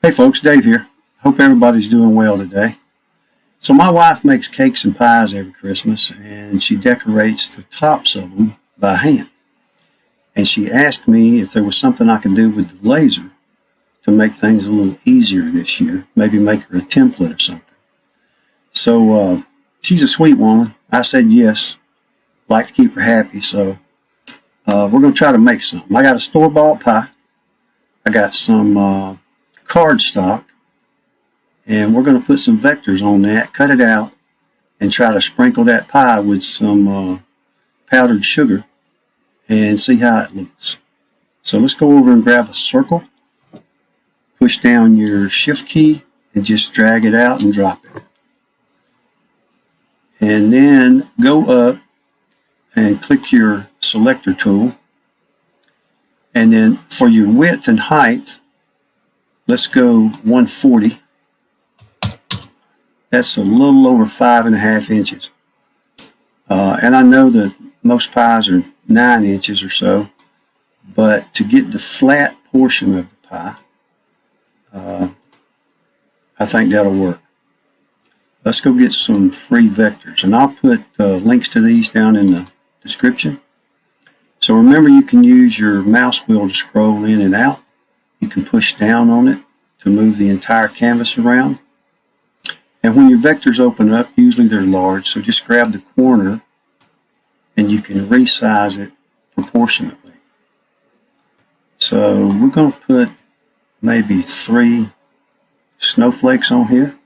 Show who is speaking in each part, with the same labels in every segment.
Speaker 1: Hey folks, Dave here. Hope everybody's doing well today. So my wife makes cakes and pies every Christmas, and she decorates the tops of them by hand. And she asked me if there was something I could do with the laser to make things a little easier this year, maybe make her a template or something. So she's a sweet woman. I said yes, like to keep her happy, so we're going to try to make something. I got a store-bought pie. I got some cardstock, and we're going to put some vectors on that, cut it out, and try to sprinkle that pie with some powdered sugar and see how it looks. So let's go over and grab a circle, push down your shift key, and just drag it out and drop it. And then go up and click your selector tool. And then for your width and height, let's go 140. That's a little over 5.5 inches. And I know that most pies are 9 inches or so, but to get the flat portion of the pie, I think that'll work. Let's go get some free vectors, and I'll put links to these down in the description. So remember, you can use your mouse wheel to scroll in and out. You can push down on it to move the entire canvas around. And when your vectors open up, usually they're large, so just grab the corner and you can resize it proportionately. So we're going to put maybe 3 snowflakes on here.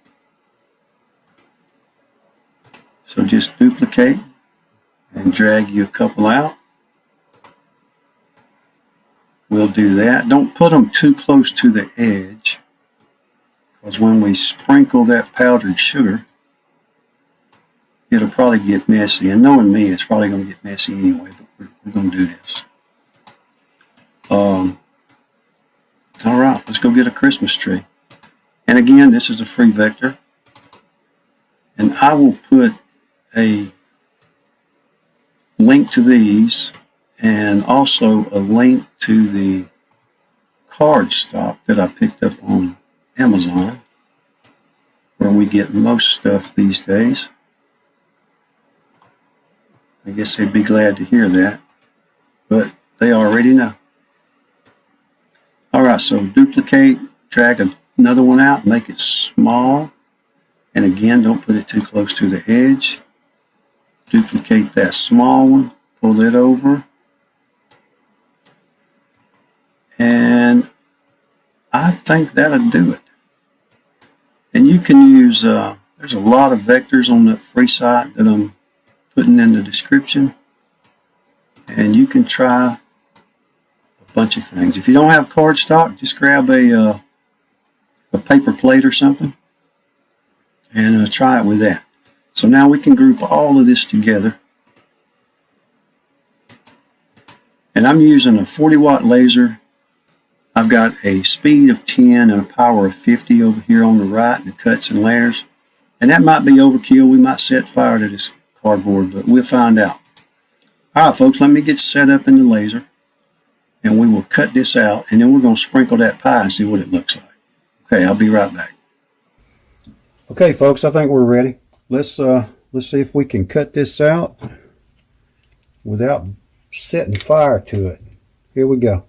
Speaker 1: So just duplicate and drag you a couple out. We'll do that. Don't put them too close to the edge, because when we sprinkle that powdered sugar, it'll probably get messy. And knowing me, it's probably going to get messy anyway, but we're going to do this. All right, let's go get a Christmas tree. And again, this is a free vector. And I will put a link to these and also a link to the cardstock that I picked up on Amazon, where we get most stuff these days. I guess they'd be glad to hear that, but they already know. Alright, so duplicate, drag another one out, make it small, and again, don't put it too close to the edge. Duplicate that small one, pull it over, and I think that'll do it. And you can use, there's a lot of vectors on the free site that I'm putting in the description, and you can try a bunch of things. If you don't have cardstock, just grab a paper plate or something and try it with that. So now we can group all of this together. And I'm using a 40-watt laser. I've got a speed of 10 and a power of 50 over here on the right, the cuts and layers. And that might be overkill. We might set fire to this cardboard, but we'll find out. Alright folks, let me get set up in the laser, and we will cut this out, and then we're going to sprinkle that pie and see what it looks like. Okay, I'll be right back. Okay folks, I think we're ready. Let's see if we can cut this out without setting fire to it. Here we go.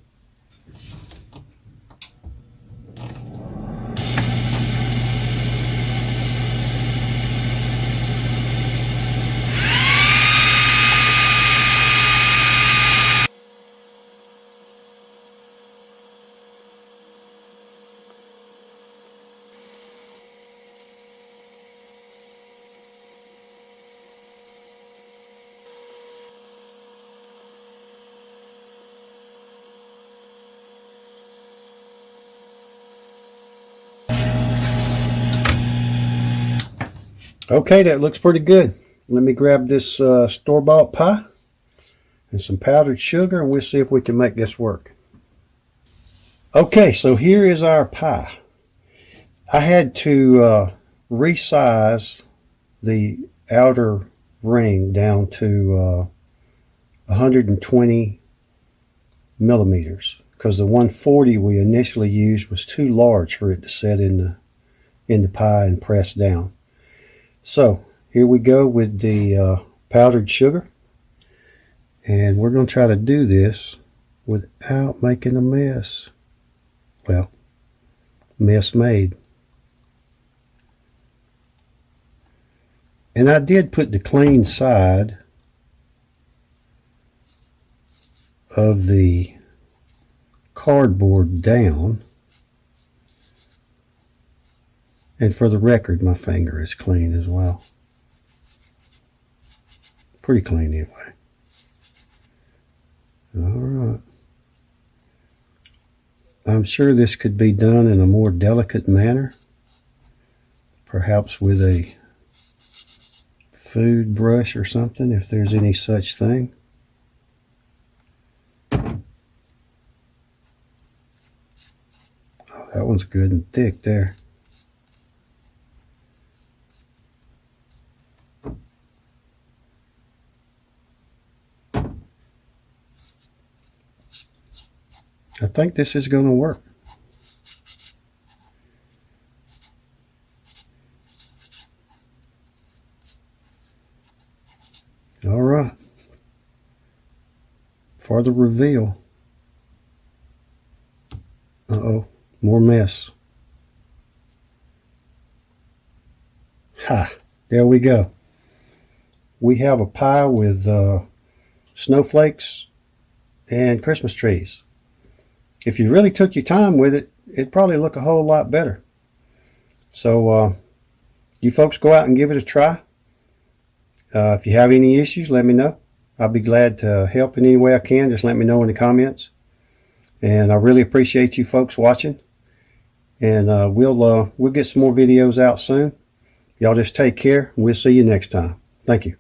Speaker 1: Okay, that looks pretty good. Let me grab this store-bought pie and some powdered sugar, and we'll see if we can make this work. Okay, so here is our pie. I had to resize the outer ring down to 120 millimeters, because the 140 we initially used was too large for it to set in the pie and press down. So here we go with the powdered sugar, and we're going to try to do this without making a mess. Well, mess made. And I did put the clean side of the cardboard down. And for the record, my finger is clean as well. Pretty clean anyway. Alright. I'm sure this could be done in a more delicate manner. Perhaps with a food brush or something, if there's any such thing. Oh, that one's good and thick there. I think this is going to work. All right. For the reveal. Uh-oh, more mess. Ha, there we go. We have a pie with snowflakes and Christmas trees. If you really took your time with it, it'd probably look a whole lot better. So you folks go out and give it a try. If you have any issues, let me know. I'll be glad to help in any way I can. Just let me know in the comments. And I really appreciate you folks watching. And we'll get some more videos out soon. Y'all just take care. We'll see you next time. Thank you.